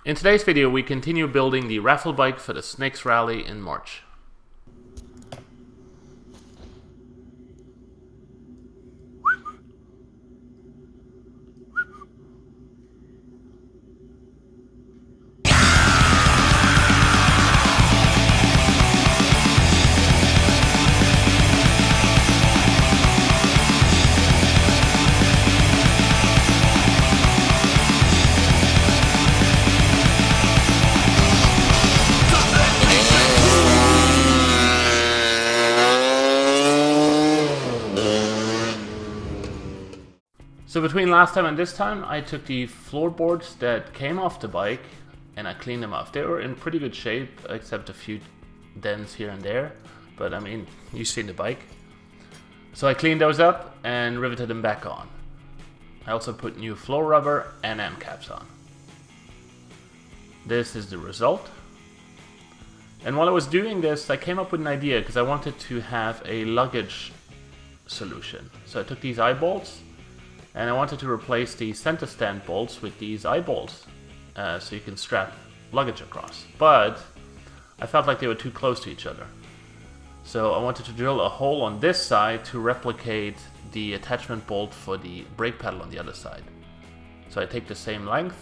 In today's video, we continue building the raffle bike for the Snakes Rally in March. So between last time and this time, I took the floorboards that came off the bike and I cleaned them off. They were in pretty good shape, except a few dents here and there. But I mean, you've seen the bike. So I cleaned those up and riveted them back on. I also put new floor rubber and end caps on. This is the result. And while I was doing this, I came up with an idea because I wanted to have a luggage solution. So I took these eye bolts and I wanted to replace the center stand bolts with these eye bolts so you can strap luggage across. But I felt like they were too close to each other. So I wanted to drill a hole on this side to replicate the attachment bolt for the brake pedal on the other side. So I take the same length,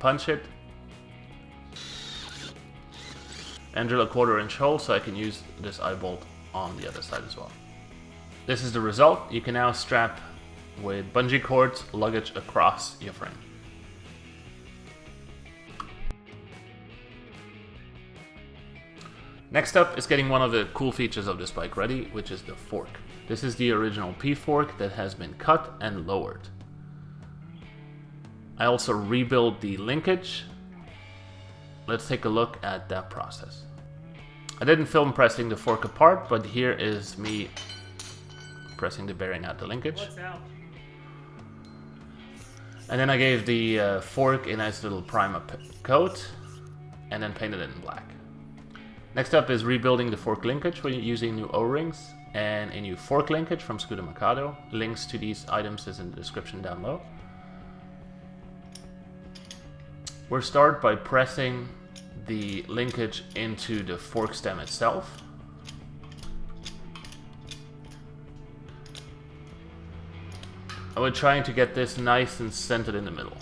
punch it, and drill a 1/4 inch hole so I can use this eye bolt on the other side as well. This is the result. You can now strap with bungee cords luggage across your frame. Next up is getting one of the cool features of this bike ready, which is the fork. This is the original P fork that has been cut and lowered. I also rebuilt the linkage. Let's take a look at that process. I didn't film pressing the fork apart, but here is me pressing the bearing out the linkage. What's out? And then I gave the fork a nice little primer coat and then painted it in black. Next up is rebuilding the fork linkage using new O-rings and a new fork linkage from Scooter Mercado. Links to these items is in the description down below. We'll start by pressing the linkage into the fork stem itself. And we're trying to get this nice and centered in the middle.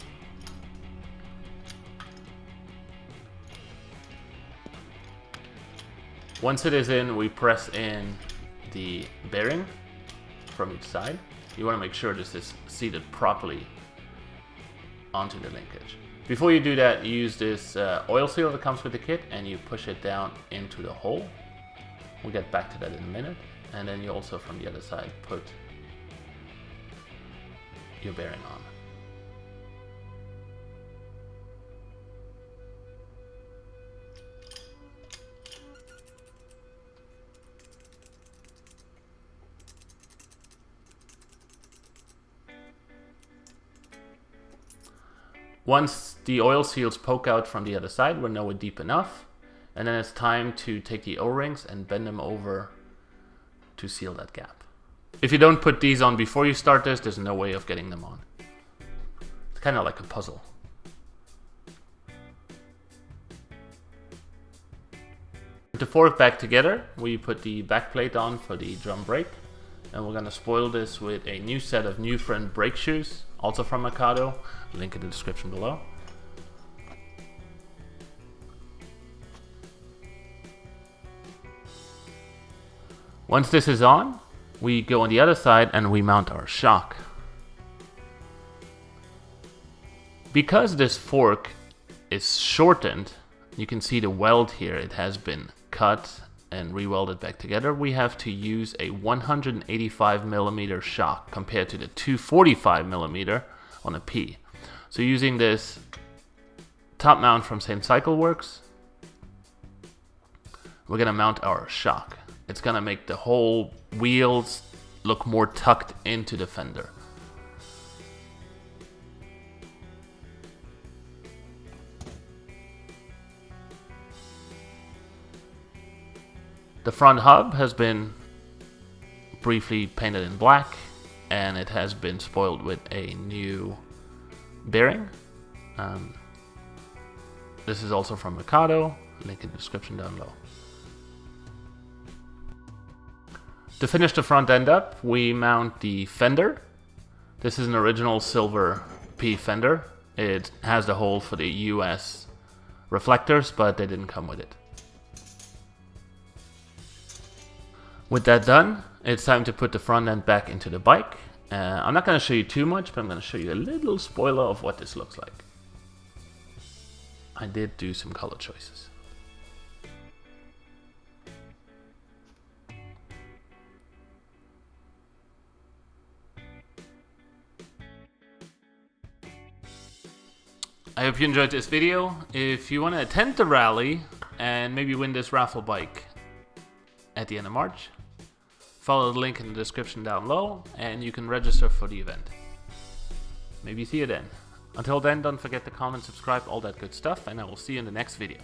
Once it is in, we press in the bearing from each side. You want to make sure this is seated properly onto the linkage. Before you do that, you use this oil seal that comes with the kit and you push it down into the hole. We'll get back to that in a minute. And then you also, from the other side, put your bearing on. Once the oil seals poke out from the other side, we know we're deep enough. And then it's time to take the O-rings and bend them over to seal that gap. If you don't put these on before you start this, there's no way of getting them on. It's kind of like a puzzle. With the fork back together, we put the back plate on for the drum brake. And we're going to spoil this with a new set of New Friend brake shoes, also from Mercado. Link in the description below. Once this is on, we go on the other side and we mount our shock. Because this fork is shortened, you can see the weld here, it has been cut and re-welded back together. We have to use a 185mm shock compared to the 245mm on a P. So using this top mount from St. Cycle Works, we're gonna mount our shock. It's gonna make the whole wheels look more tucked into the fender. The front hub has been briefly painted in black, and it has been spoiled with a new bearing. This is also from Mercado, link in the description down below. To finish the front end up, we mount the fender. This is an original silver P fender. It has the hole for the US reflectors, but they didn't come with it. With that done, it's time to put the front end back into the bike. I'm not going to show you too much, but I'm going to show you a little spoiler of what this looks like. I did do some color choices. I hope you enjoyed this video. If you want to attend the rally and maybe win this raffle bike at the end of March, follow the link in the description down below and you can register for the event. Maybe see you then. Until then, don't forget to comment, subscribe, all that good stuff, and I will see you in the next video.